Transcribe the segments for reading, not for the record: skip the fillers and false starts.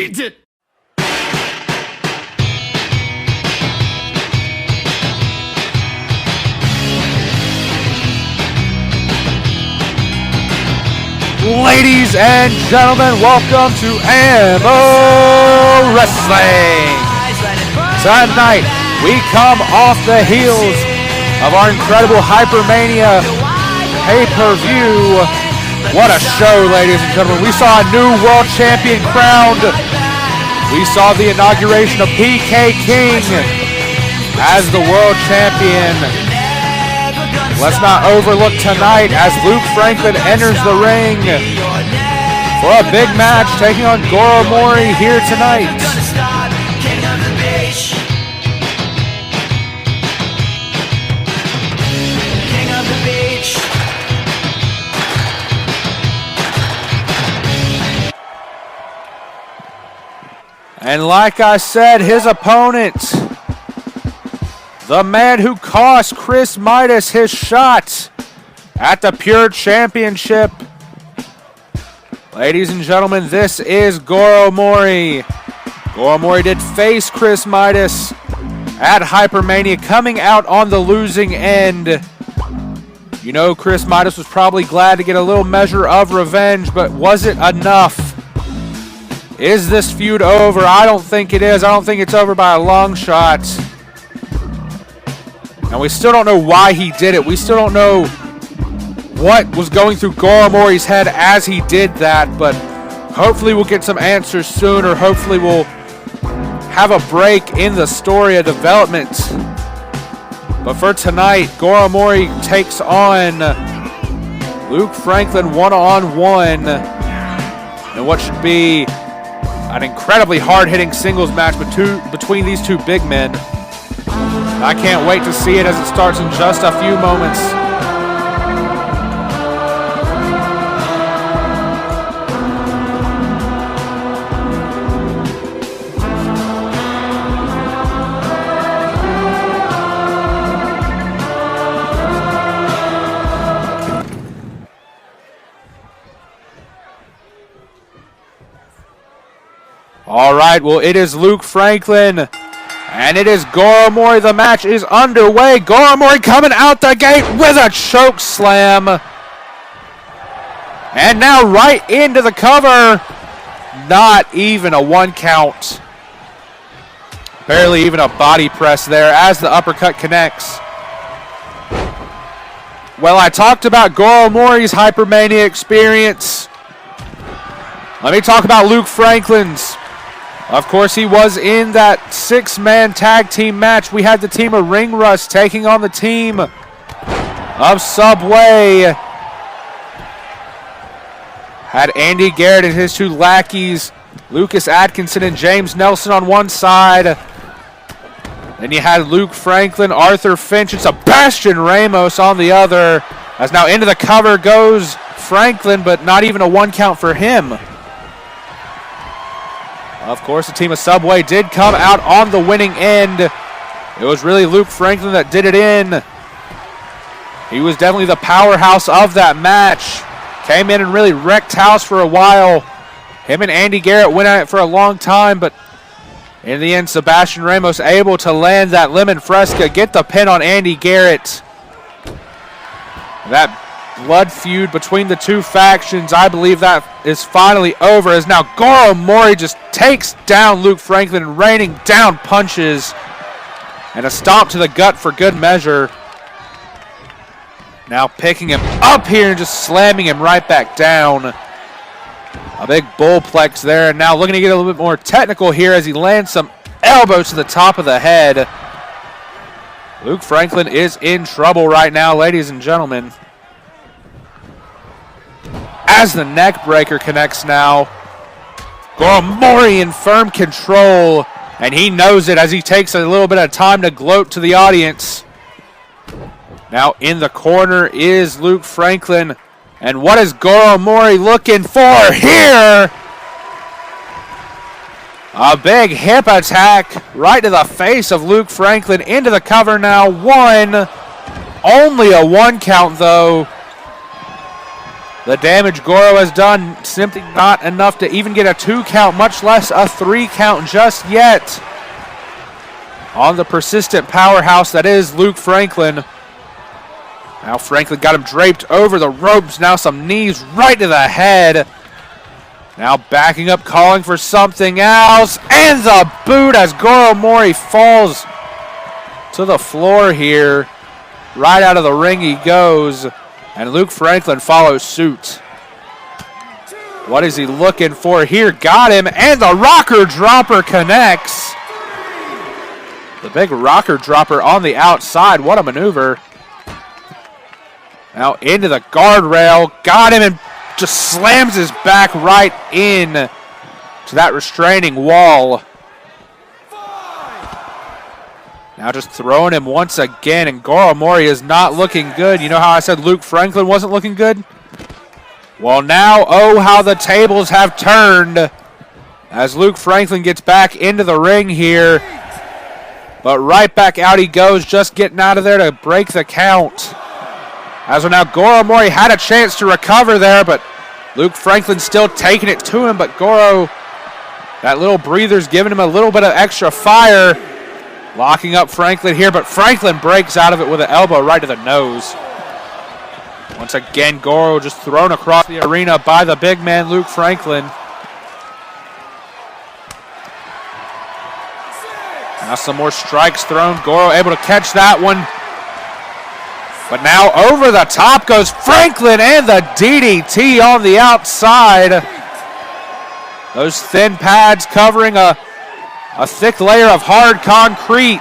Eat it! Ladies and gentlemen, welcome to AMO Wrestling. Tonight, we come off the heels of our incredible Hypermania pay-per-view. What a show, ladies and gentlemen. We saw a new world champion crowned. We saw the inauguration of PK King as the world champion. Let's not overlook tonight as Luke Franklin enters the ring for a big match taking on Goro Mori here tonight. And like I said, his opponent, the man who cost Chris Midas his shot at the Pure Championship. Ladies and gentlemen, this is Goro Mori. Goro Mori did face Chris Midas at Hypermania, coming out on the losing end. You know, Chris Midas was probably glad to get a little measure of revenge, but was it enough? Is this feud over? I don't think it is. I don't think it's over by a long shot. And we still don't know why he did it. We still don't know what was going through Goro Mori's head as he did that, but hopefully we'll get some answers soon, or hopefully we'll have a break in the story of development. But for tonight, Goro Mori takes on Luke Franklin one-on-one in what should be an incredibly hard-hitting singles match between these two big men. I can't wait to see it as it starts in just a few moments. All right, well, it is Luke Franklin. And it is Goro Mori. The match is underway. Goro Mori coming out the gate with a choke slam. And now right into the cover. Not even a one count. Barely even a body press there as the uppercut connects. Well, I talked about Goro Mori's Hypermania experience. Let me talk about Luke Franklin's. Of course, he was in that six-man tag team match. We had the team of Ring Rust taking on the team of Subway. Had Andy Garrett and his two lackeys, Lucas Atkinson and James Nelson on one side. Then you had Luke Franklin, Arthur Finch, and Sebastian Ramos on the other. As now into the cover goes Franklin, but not even a one count for him. Of course, the team of Subway did come out on the winning end. It was really Luke Franklin that did it in. He was definitely the powerhouse of that match. Came in and really wrecked house for a while. Him and Andy Garrett went at it for a long time, but in the end, Sebastian Ramos able to land that lemon fresca, get the pin on Andy Garrett. That blood feud between the two factions, I believe that is finally over, as now Goro Mori just takes down Luke Franklin, raining down punches and a stomp to the gut for good measure. Now picking him up here and just slamming him right back down. A big bullplex there, and now looking to get a little bit more technical here as he lands some elbows to the top of the head. Luke Franklin is in trouble right now, ladies and gentlemen. As the neck breaker connects now. Goro Mori in firm control, and he knows it as he takes a little bit of time to gloat to the audience. Now in the corner is Luke Franklin, and what is Goro Mori looking for here? A big hip attack right to the face of Luke Franklin, into the cover now. One, only a one count though. The damage Goro has done, simply not enough to even get a 2 count, much less a 3 count just yet. On the persistent powerhouse that is Luke Franklin. Now Franklin got him draped over the ropes. Now some knees right to the head. Now backing up, calling for something else. And the boot as Goro Mori falls to the floor here. Right out of the ring he goes. And Luke Franklin follows suit. What is he looking for here? Got him, and the rocker dropper connects. The big rocker dropper on the outside. What a maneuver. Now into the guardrail. Got him and just slams his back right in to that restraining wall. Now just throwing him once again, and Goro Mori is not looking good. You know how I said Luke Franklin wasn't looking good? Well now, oh how the tables have turned as Luke Franklin gets back into the ring here. But right back out he goes, just getting out of there to break the count. As of now, Goro Mori had a chance to recover there, but Luke Franklin still taking it to him. But Goro, that little breather's giving him a little bit of extra fire. Locking up Franklin here, but Franklin breaks out of it with an elbow right to the nose. Once again, Goro just thrown across the arena by the big man, Luke Franklin. Now some more strikes thrown. Goro able to catch that one. But now over the top goes Franklin and the DDT on the outside. Those thin pads covering a thick layer of hard concrete.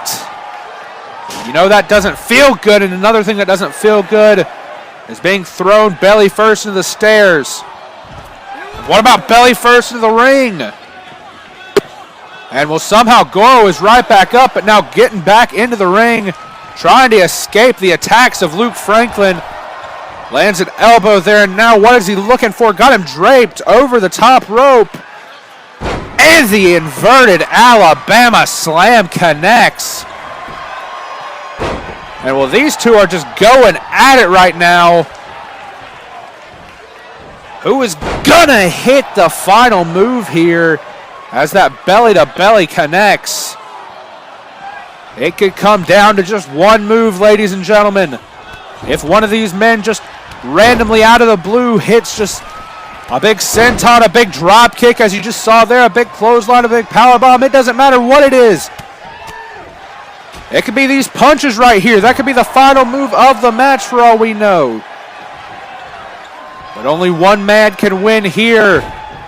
You know that doesn't feel good, and another thing that doesn't feel good is being thrown belly first into the stairs. What about belly first into the ring? And well, somehow Goro is right back up, but now getting back into the ring, trying to escape the attacks of Luke Franklin. Lands an elbow there, and now what is he looking for? Got him draped over the top rope. And the inverted Alabama slam connects. And well, these two are just going at it right now. Who is gonna hit the final move here as that belly to belly connects? It could come down to just one move, ladies and gentlemen. If one of these men just randomly out of the blue hits just a big senton, a big drop kick, as you just saw there, a big clothesline, a big power bomb, it doesn't matter what it is. It could be these punches right here. That could be the final move of the match for all we know. But only one man can win here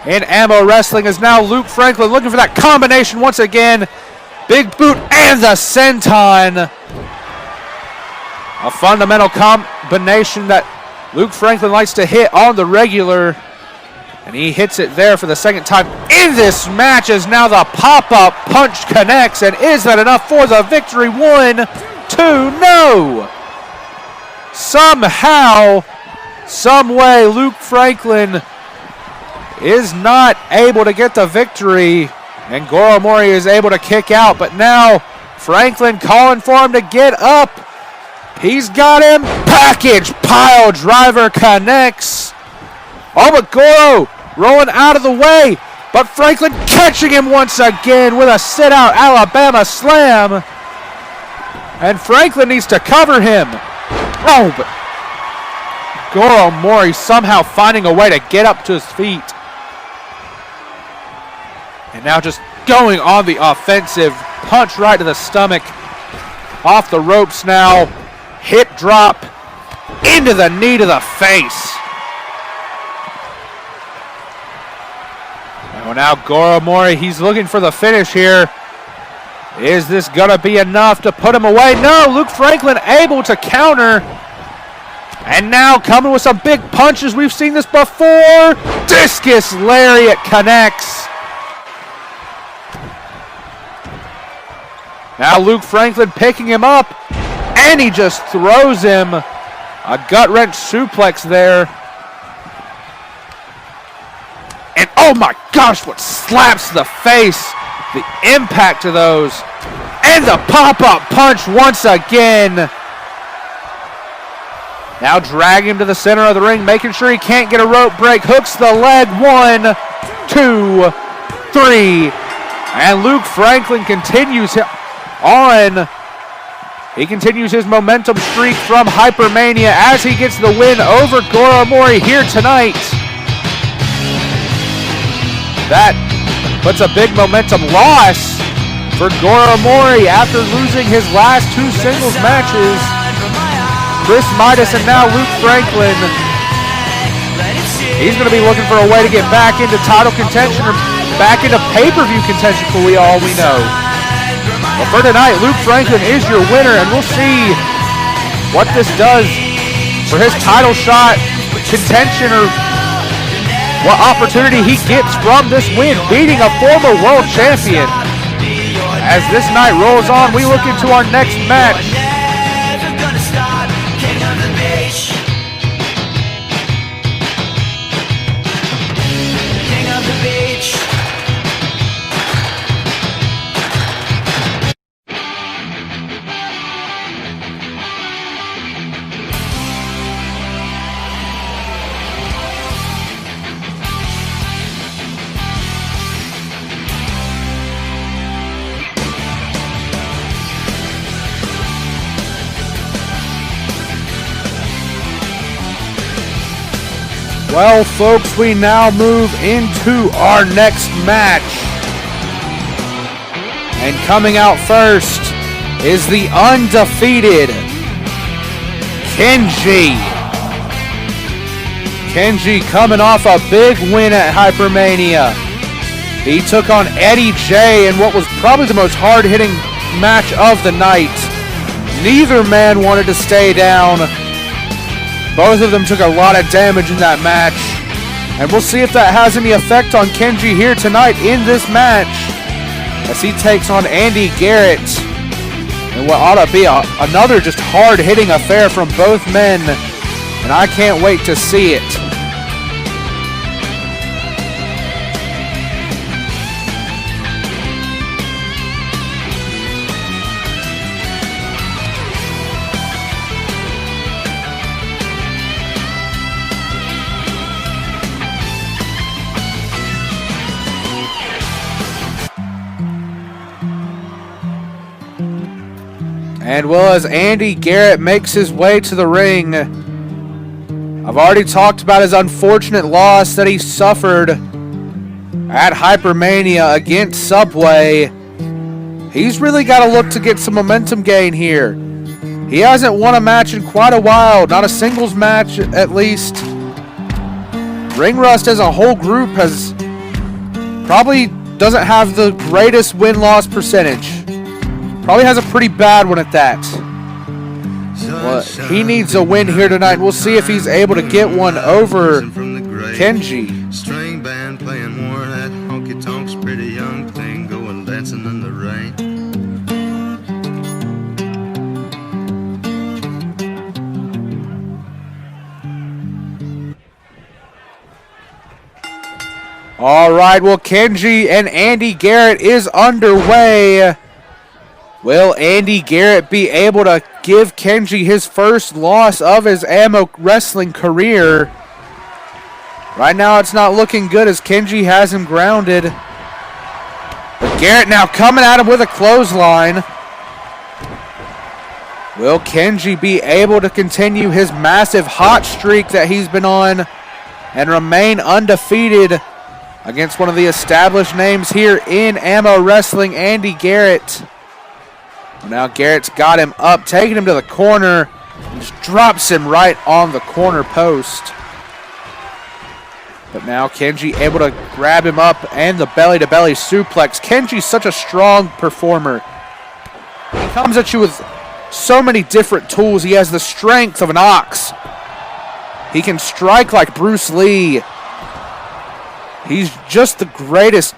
in AMO Wrestling, is now Luke Franklin looking for that combination once again. Big boot and the senton. A fundamental combination that Luke Franklin likes to hit on the regular. And he hits it there for the second time in this match, as now the pop-up punch connects. And is that enough for the victory? 1, 2, no! Somehow, some way, Luke Franklin is not able to get the victory. And Goro Mori is able to kick out. But now, Franklin calling for him to get up. He's got him. Package pile driver connects. Oh, but Goro rolling out of the way, but Franklin catching him once again with a sit-out Alabama slam. And Franklin needs to cover him. Oh, but Goro Mori somehow finding a way to get up to his feet. And now just going on the offensive. Punch right to the stomach. Off the ropes now. Hip drop into the knee to the face. Well, now Goro Mori, he's looking for the finish here. Is this going to be enough to put him away? No, Luke Franklin able to counter. And now coming with some big punches. We've seen this before. Discus lariat connects. Now Luke Franklin picking him up. And he just throws him. A gut-wrench suplex there. And oh my gosh, what slaps the face. The impact of those. And the pop-up punch once again. Now drag him to the center of the ring, making sure he can't get a rope break. Hooks the leg. 1, 2, 3. And Luke Franklin continues on. He continues his momentum streak from Hypermania as he gets the win over Goro Mori here tonight. That puts a big momentum loss for Goro Mori after losing his last 2 singles matches. Chris Midas and now Luke Franklin. He's going to be looking for a way to get back into title contention or back into pay-per-view contention for all we know. But for tonight, Luke Franklin is your winner, and we'll see what this does for his title shot contention or what opportunity he gets from this win, beating a former world champion. As this night rolls on, we look into our next match. Well, folks, we now move into our next match. And coming out first is the undefeated Kenji. Kenji coming off a big win at Hypermania. He took on Eddie J in what was probably the most hard-hitting match of the night. Neither man wanted to stay down. Both of them took a lot of damage in that match. And we'll see if that has any effect on Kenji here tonight in this match as he takes on Andy Garrett. And what ought to be another just hard-hitting affair from both men. And I can't wait to see it. And well, as Andy Garrett makes his way to the ring, I've already talked about his unfortunate loss that he suffered at Hypermania against Subway. He's really got to look to get some momentum gain here. He hasn't won a match in quite a while, not a singles match at least. Ring Rust as a whole group probably doesn't have the greatest win-loss percentage. Probably has a pretty bad one at that. Well, he needs a win here tonight. We'll see if he's able to get one over Kenji. String band playing more of that honky tonks, pretty young thing going dancing in the rain. All right, well, Kenji and Andy Garrett is underway. Will Andy Garrett be able to give Kenji his first loss of his AMO Wrestling career? Right now it's not looking good as Kenji has him grounded. But Garrett now coming at him with a clothesline. Will Kenji be able to continue his massive hot streak that he's been on and remain undefeated against one of the established names here in AMO Wrestling, Andy Garrett? Now Garrett's got him up, taking him to the corner, and just drops him right on the corner post. But now Kenji able to grab him up and the belly-to-belly suplex. Kenji's such a strong performer. He comes at you with so many different tools. He has the strength of an ox. He can strike like Bruce Lee. He's just the greatest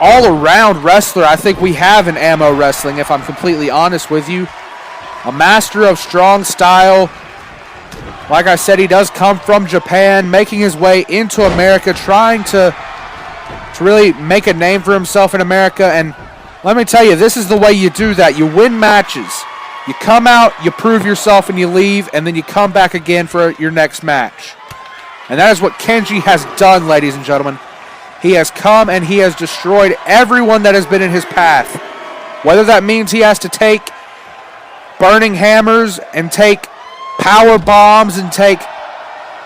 all-around wrestler I think we have in AMO Wrestling, if I'm completely honest with you. A master of strong style. Like I said, he does come from Japan, making his way into America, trying to really make a name for himself in America. And let me tell you, this is the way you do that. You win matches. You come out, you prove yourself, and you leave, and then you come back again for your next match. And that is what Kenji has done, ladies and gentlemen. He has come and he has destroyed everyone that has been in his path. Whether that means he has to take burning hammers and take power bombs and take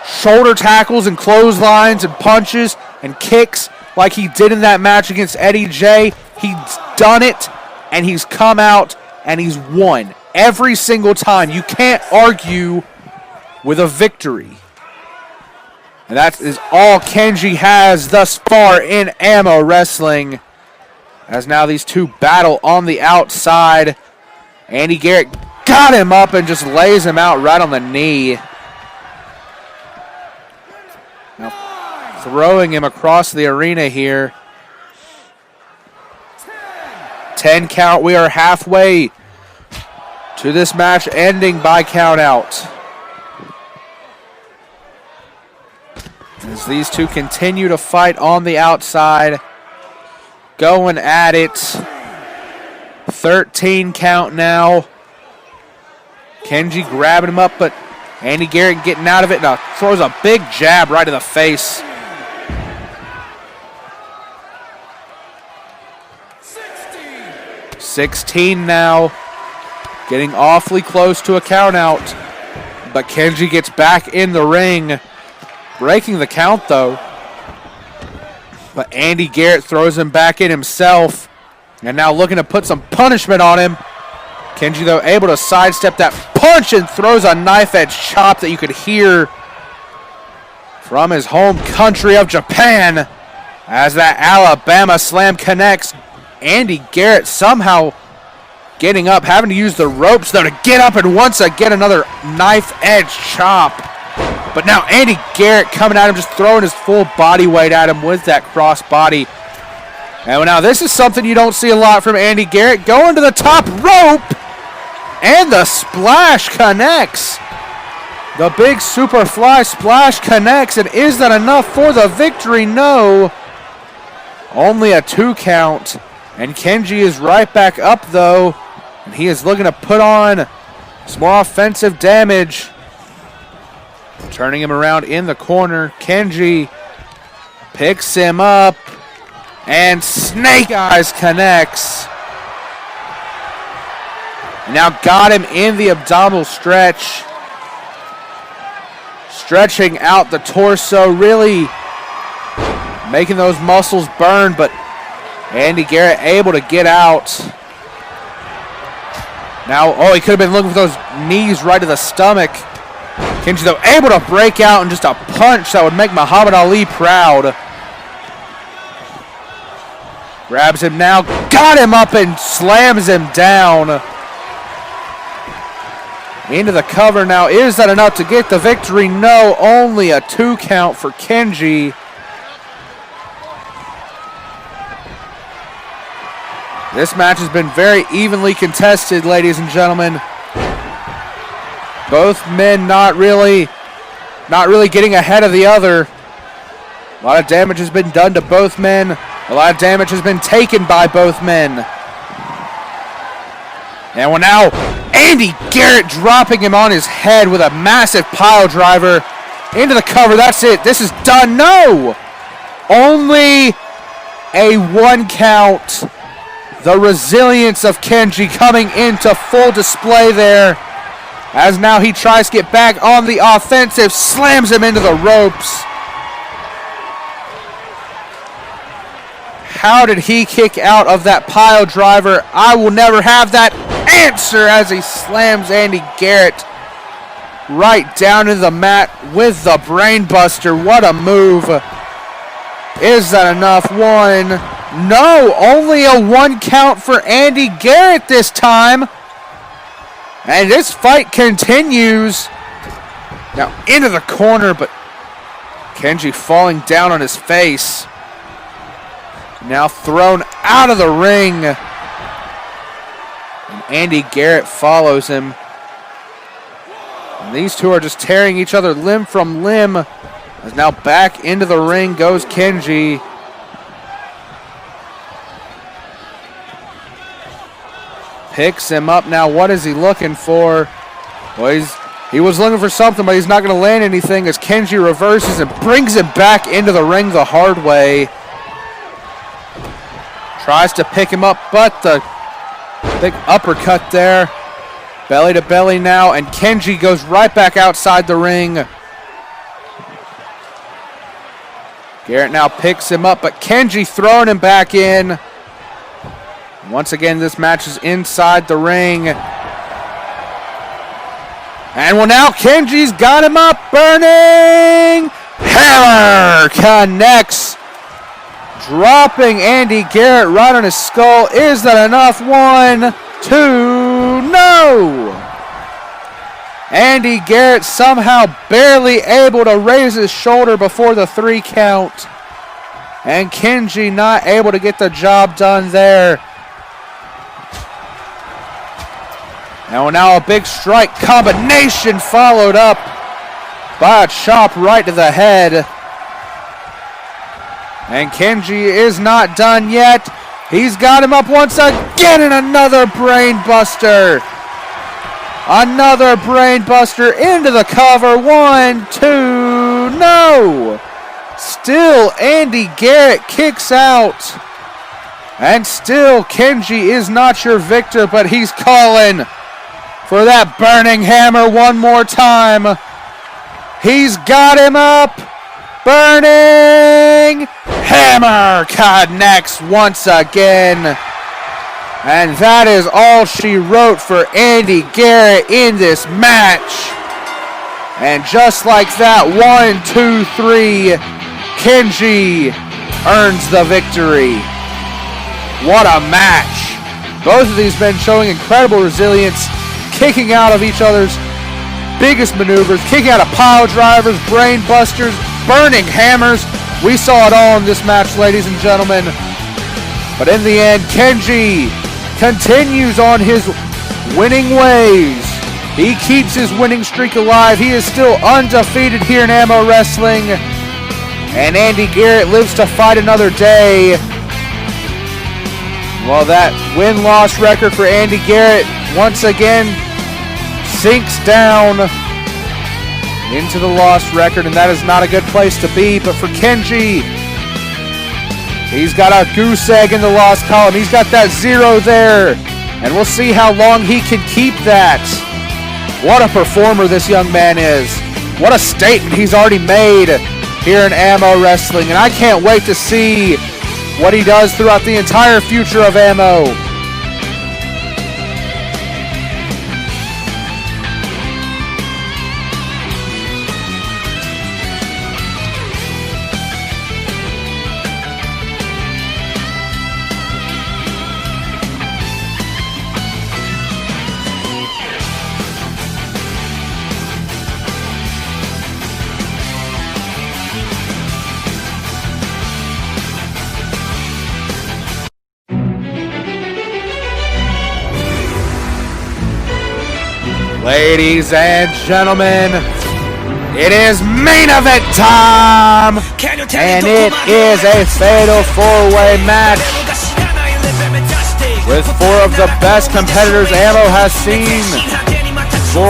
shoulder tackles and clotheslines and punches and kicks like he did in that match against Eddie J. He's done it, and he's come out and he's won every single time. You can't argue with a victory. And that is all Kenji has thus far in AMO Wrestling. As now these two battle on the outside. Andy Garrett got him up and just lays him out right on the knee. Now throwing him across the arena here. 10 count. We are halfway to this match ending by count out. As these two continue to fight on the outside, going at it. 13 count now. Kenji grabbing him up, but Andy Garrett getting out of it. Now throws a big jab right in the face. 16 now. Getting awfully close to a count out. But Kenji gets back in the ring. Breaking the count, though. But Andy Garrett throws him back in himself. And now looking to put some punishment on him. Kenji, though, able to sidestep that punch and throws a knife-edge chop that you could hear from his home country of Japan. As that Alabama slam connects. Andy Garrett somehow getting up, having to use the ropes, though, to get up and once again another knife-edge chop. But now Andy Garrett coming at him, just throwing his full body weight at him with that cross body. And now this is something you don't see a lot from Andy Garrett. Going to the top rope. And the splash connects. The big Superfly splash connects. And is that enough for the victory? No. Only a 2 count. And Kenji is right back up, though. And he is looking to put on some more offensive damage. Turning him around in the corner. Kenji picks him up. And Snake Eyes connects. Now got him in the abdominal stretch. Stretching out the torso. Really making those muscles burn. But Andy Garrett able to get out. Now, he could have been looking for those knees right to the stomach. Kenji, though, able to break out in just a punch that would make Muhammad Ali proud. Grabs him now, got him up and slams him down. Into the cover now. Is that enough to get the victory? No, only a 2 count for Kenji. This match has been very evenly contested, ladies and gentlemen. Both men not really getting ahead of the other. A lot of damage has been done to both men. A lot of damage has been taken by both men. And well, now Andy Garrett dropping him on his head with a massive pile driver into the cover. That's it. This is done. No! Only a 1 count. The resilience of Kenji coming into full display there. As now he tries to get back on the offensive. Slams him into the ropes. How did he kick out of that pile driver? I will never have that answer as he slams Andy Garrett right down into the mat with the brain buster. What a move. Is that enough? 1. No, only a 1 count for Andy Garrett this time. And this fight continues. Now into the corner, but Kenji falling down on his face. Now thrown out of the ring. And Andy Garrett follows him. And these two are just tearing each other limb from limb. As now back into the ring goes Kenji. Picks him up now. What is he looking for? Well, he was looking for something, but he's not going to land anything as Kenji reverses and brings him back into the ring the hard way. Tries to pick him up, but the big uppercut there. Belly to belly now, and Kenji goes right back outside the ring. Garrett now picks him up, but Kenji throwing him back in. Once again, this match is inside the ring. And well, now Kenji's got him up. Burning hammer connects. Dropping Andy Garrett right on his skull. Is that enough? 1, 2, no! Andy Garrett somehow barely able to raise his shoulder before the 3 count. And Kenji not able to get the job done there. And now a big strike combination followed up by a chop right to the head. And Kenji is not done yet. He's got him up once again, and another brain buster. Another brain buster into the cover. 1, 2, no. Still Andy Garrett kicks out. And still Kenji is not your victor, but he's calling for that burning hammer one more time. He's got him up. Burning hammer connects once again. And that is all she wrote for Andy Garrett in this match. And just like that, 1, 2, 3, Kenji earns the victory. What a match. Both of these men showing incredible resilience, kicking out of each other's biggest maneuvers, kicking out of pile drivers, brain busters, burning hammers. We saw it all in this match, ladies and gentlemen. But in the end, Kenji continues on his winning ways. He keeps his winning streak alive. He is still undefeated here in AMO Wrestling. And Andy Garrett lives to fight another day. Well, that win-loss record for Andy Garrett once again sinks down into the loss record, and that is not a good place to be. But for Kenji, he's got a goose egg in the loss column. He's got that 0 there, and we'll see how long he can keep that. What a performer this young man is. What a statement he's already made here in AMO Wrestling, and I can't wait to see what he does throughout the entire future of AMO. Ladies and gentlemen, it is main event time, and it is a fatal 4-way match with 4 of the best competitors AMO has seen, 4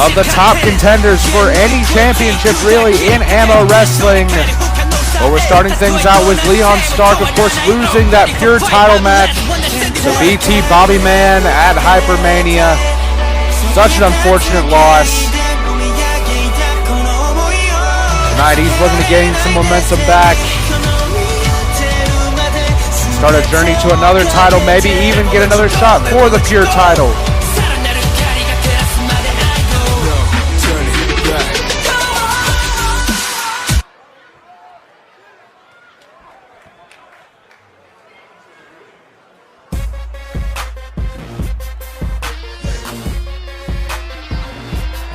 of the top contenders for any championship really in AMO Wrestling. But we're starting things out with Leon Stark, of course, losing that pure title match to BT Bobby Man at Hypermania. Such an unfortunate loss. Tonight he's looking to gain some momentum back. Start a journey to another title, maybe even get another shot for the pure title.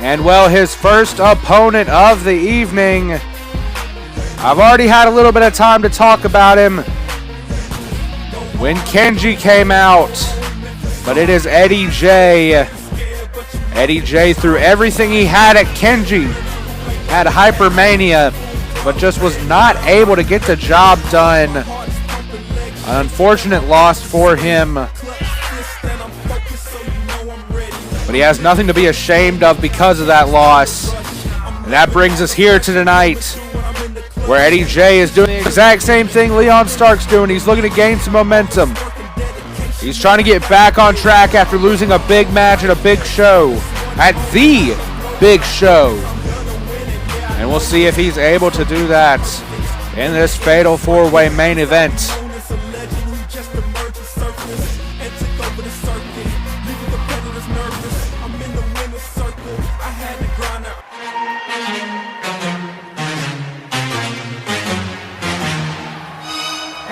And well, his first opponent of the evening. I've already had a little bit of time to talk about him when Kenji came out. But it is Eddie J. Eddie J threw everything he had at Kenji at Hypermania, but just was not able to get the job done. An unfortunate loss for him. but he has nothing to be ashamed of because of that loss. And that brings us here to tonight, where Eddie J is doing the exact same thing Leon Stark's doing. He's looking to gain some momentum. He's trying to get back on track after losing a big match at a big show, at the big show. And we'll see if he's able to do that in this Fatal 4-Way main event.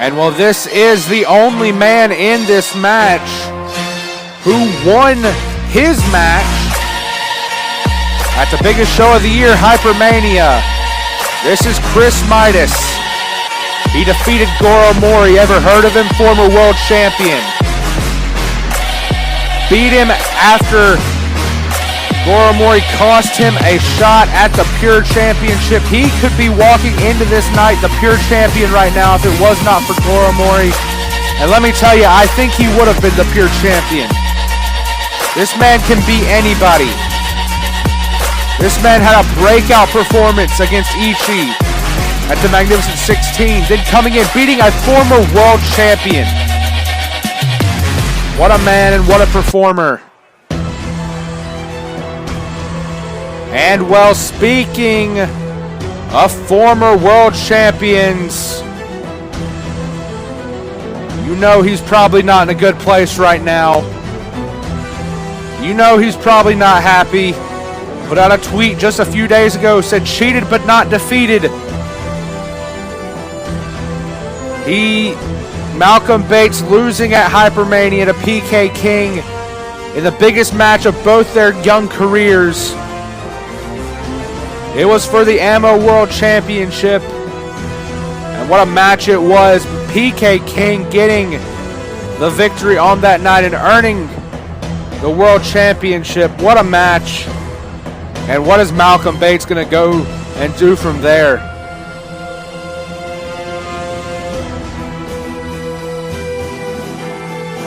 And well, this is the only man in this match who won his match at the biggest show of the year, Hypermania. This is Chris Midas. He defeated Goro Mori. Ever heard of him? Former world champion. Beat him after Goro Mori cost him a shot at the Pure Championship. He could be walking into this night the Pure Champion right now if it was not for Goro Mori. And let me tell you, I think he would have been the Pure Champion. This man can beat anybody. This man had a breakout performance against Ishii at the Magnificent 16, then coming in beating a former world champion. What a man and what a performer. And well, speaking of former world champions, you know he's probably not in a good place right now. You know he's probably not happy. Put out a tweet just a few days ago, said cheated but not defeated. Malcolm Bates losing at Hypermania to PK King in the biggest match of both their young careers. It was for the AMO World Championship. And what a match it was. PK King getting the victory on that night and earning the World Championship. What a match. And what is Malcolm Bates going to go and do from there?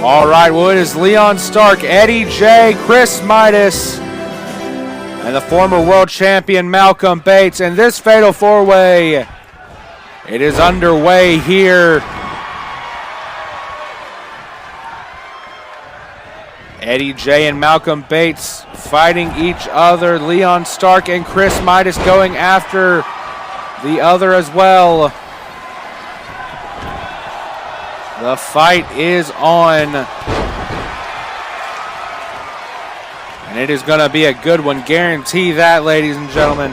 All right, well, it is Leon Stark, Eddie J, Chris Midas, and the former world champion Malcolm Bates. And this Fatal 4-Way, it is underway here. Eddie J and Malcolm Bates fighting each other. Leon Stark and Chris Midas going after the other as well. The fight is on. And it is going to be a good one. Guarantee that, ladies and gentlemen.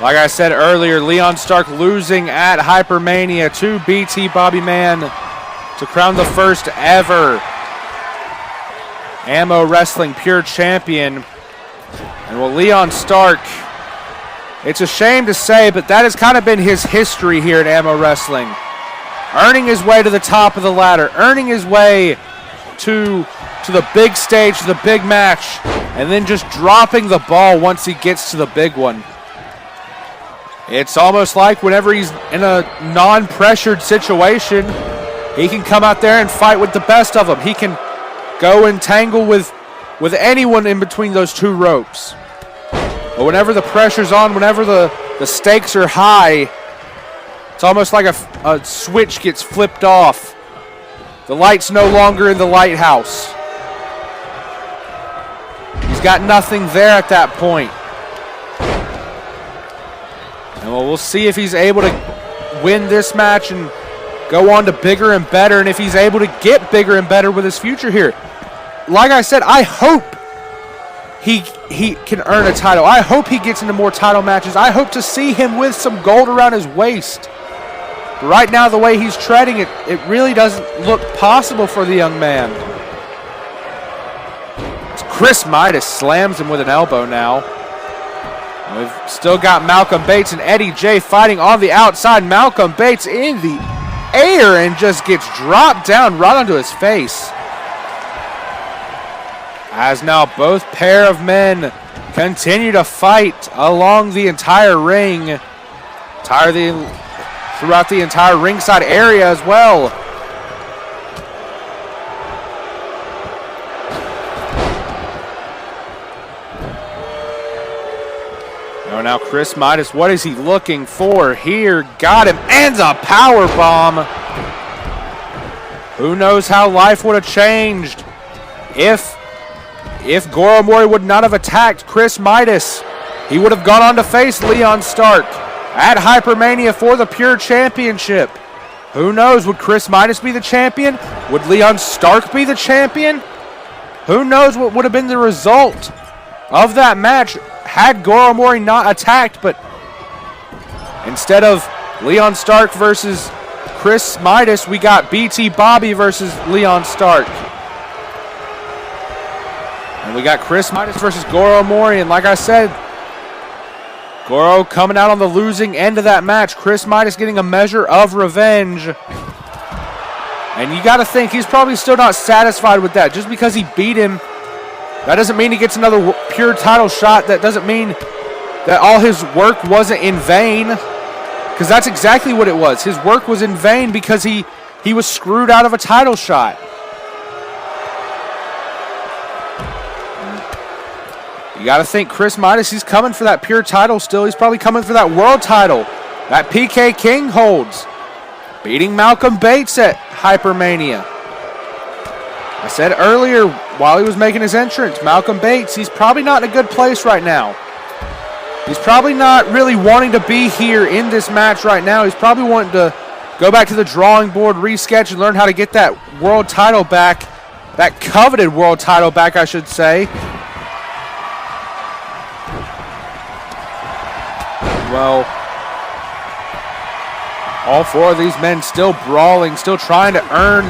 Like I said earlier, Leon Stark losing at Hypermania to BT Bobby Man to crown the first ever AMO Wrestling Pure Champion. And well, Leon Stark, it's a shame to say, but that has kind of been his history here at AMO Wrestling. Earning his way to the top of the ladder, earning his way to the big stage, to the big match, and then just dropping the ball once he gets to the big one. It's almost like whenever he's in a non-pressured situation, he can come out there and fight with the best of them. He can go and tangle with anyone in between those two ropes. But whenever the pressure's on, whenever the stakes are high, it's almost like a switch gets flipped off. The light's no longer in the lighthouse. He's got nothing there at that point. And we'll see if he's able to win this match and go on to bigger and better, and if he's able to get bigger and better with his future here. Like I said, I hope he can earn a title. I hope he gets into more title matches. I hope to see him with some gold around his waist. But right now, the way he's treading, it really doesn't look possible for the young man. Chris Midas slams him with an elbow now. We've still got Malcolm Bates and Eddie J fighting on the outside. Malcolm Bates in the air and just gets dropped down right onto his face. As now both pair of men continue to fight along the entire ring, throughout the entire ringside area as well. Now Chris Midas, what is he looking for here? Got him, and a power bomb. Who knows how life would have changed if Goro Mori would not have attacked Chris Midas. He would have gone on to face Leon Stark at Hypermania for the Pure Championship. Who knows, would Chris Midas be the champion? Would Leon Stark be the champion? Who knows what would have been the result of that match had Goro Mori not attacked, but instead of Leon Stark versus Chris Midas, we got BT Bobby versus Leon Stark. And we got Chris Midas versus Goro Mori, and like I said, Goro coming out on the losing end of that match. Chris Midas getting a measure of revenge. And you got to think he's probably still not satisfied with that. Just because he beat him, that doesn't mean he gets another pure title shot. That doesn't mean that all his work wasn't in vain. Because that's exactly what it was. His work was in vain because he was screwed out of a title shot. You got to think Chris Midas, he's coming for that pure title still. He's probably coming for that world title that PK King holds. Beating Malcolm Bates at Hypermania. I said earlier while he was making his entrance, Malcolm Bates, he's probably not in a good place right now. He's probably not really wanting to be here in this match right now. He's probably wanting to go back to the drawing board, resketch, and learn how to get that world title back. That coveted world title back, I should say. Well, all four of these men still brawling, still trying to earn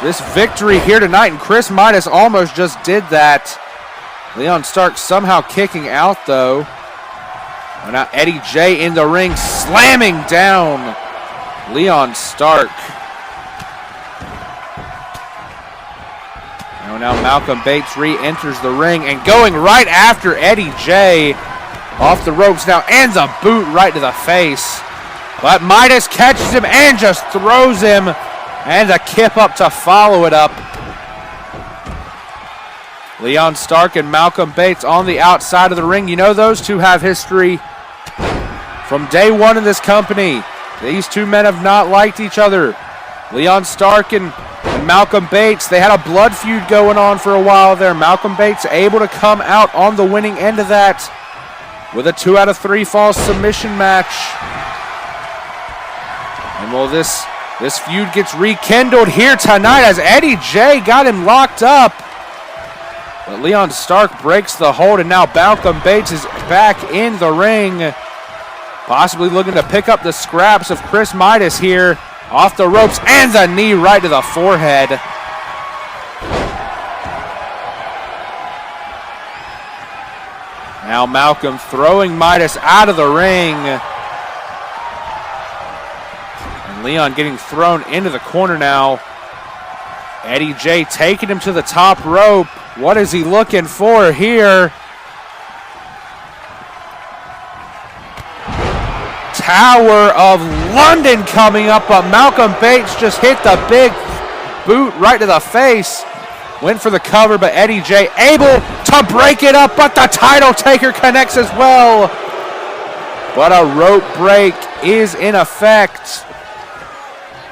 this victory here tonight, and Chris Midas almost just did that. Leon Stark somehow kicking out, though. And now Eddie J in the ring, slamming down Leon Stark. Now Malcolm Bates re-enters the ring and going right after Eddie J. Off the ropes now, and a boot right to the face. But Midas catches him and just throws him. And a kip up to follow it up. Leon Stark and Malcolm Bates on the outside of the ring. You know those two have history from day one in this company. These two men have not liked each other. Leon Stark and Malcolm Bates, they had a blood feud going on for a while there. Malcolm Bates able to come out on the winning end of that with a 2 out of 3 fall submission match. And well, this feud gets rekindled here tonight as Eddie J got him locked up. But Leon Stark breaks the hold, and now Malcolm Bates is back in the ring. Possibly looking to pick up the scraps of Chris Midas here. Off the ropes, and the knee right to the forehead. Now Malcolm throwing Midas out of the ring. And Leon getting thrown into the corner now. Eddie J taking him to the top rope. What is he looking for here? Tower of London coming up, but Malcolm Bates just hit the big boot right to the face. Went for the cover, but Eddie J able to break it up, but the title taker connects as well. But a rope break is in effect.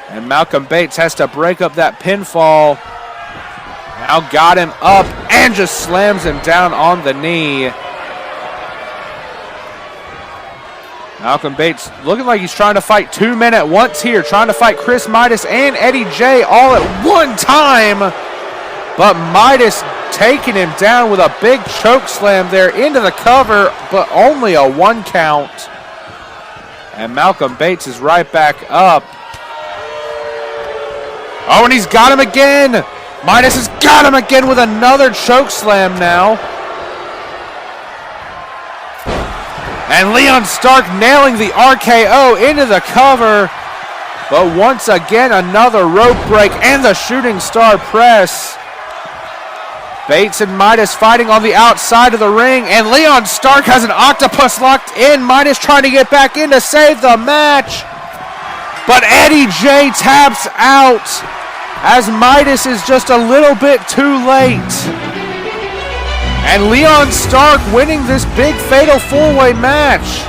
And Malcolm Bates has to break up that pinfall. Now got him up and just slams him down on the knee. Malcolm Bates looking like he's trying to fight 2 men at once here, trying to fight Chris Midas and Eddie J all at one time. But Midas taking him down with a big choke slam there into the cover, but only a 1 count. And Malcolm Bates is right back up. Oh, and he's got him again. Midas has got him again with another choke slam now. And Leon Stark nailing the RKO into the cover. But once again, another rope break and the shooting star press. Bates and Midas fighting on the outside of the ring. And Leon Stark has an octopus locked in. Midas trying to get back in to save the match. But Eddie J taps out as Midas is just a little bit too late. and Leon Stark winning this big fatal four-way match.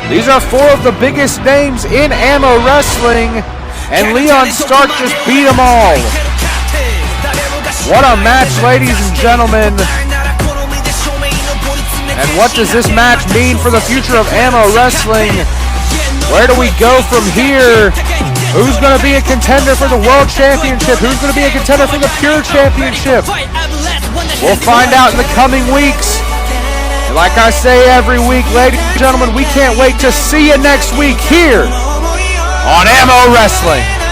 These are four of the biggest names in AMO Wrestling, and Leon Stark just beat them all. What a match, ladies and gentlemen. And what does this match mean for the future of AMO Wrestling? Where do we go from here? Who's going to be a contender for the World Championship? Who's going to be a contender for the Pure Championship? We'll find out in the coming weeks. And like I say every week, ladies and gentlemen, we can't wait to see you next week here on AMO Wrestling.